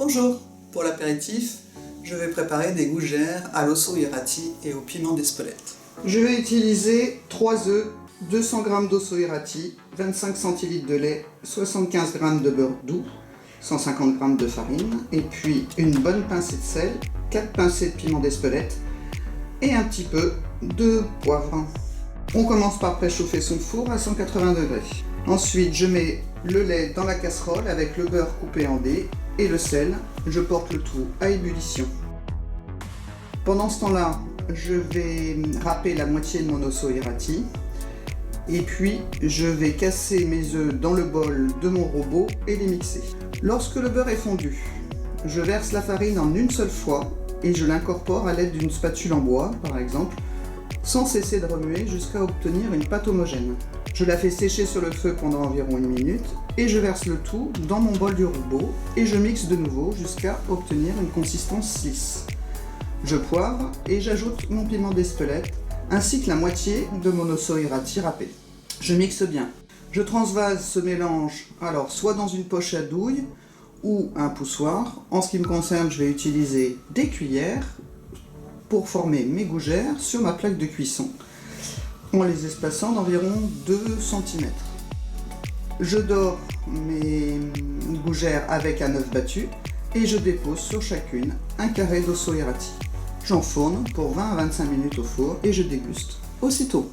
Bonjour! Pour l'apéritif, je vais préparer des gougères à l'osso irati et au piment d'Espelette. Je vais utiliser 3 œufs, 200 g d'osso irati, 25 cl de lait, 75 g de beurre doux, 150 g de farine, et puis une bonne pincée de sel, 4 pincées de piment d'Espelette et un petit peu de poivre. On commence par préchauffer son four à 180 degrés. Ensuite, je mets le lait dans la casserole avec le beurre coupé en dés et le sel. Je porte le tout à ébullition. Pendant ce temps-là, je vais râper la moitié de mon osso irati. Et puis, je vais casser mes œufs dans le bol de mon robot et les mixer. Lorsque le beurre est fondu, je verse la farine en une seule fois et je l'incorpore à l'aide d'une spatule en bois, par exemple, sans cesser de remuer jusqu'à obtenir une pâte homogène. Je la fais sécher sur le feu pendant environ 1 minute et je verse le tout dans mon bol du robot et je mixe de nouveau jusqu'à obtenir une consistance lisse. Je poivre et j'ajoute mon piment d'Espelette ainsi que la moitié de mon osso irati râpé. Je mixe bien. Je transvase ce mélange alors soit dans une poche à douille ou un poussoir. En ce qui me concerne, je vais utiliser des cuillères pour former mes gougères sur ma plaque de cuisson en les espaçant d'environ 2 cm. Je dore mes gougères avec un œuf battu et je dépose sur chacune un carré d'osso irati. J'enfourne pour 20 à 25 minutes au four et je déguste aussitôt.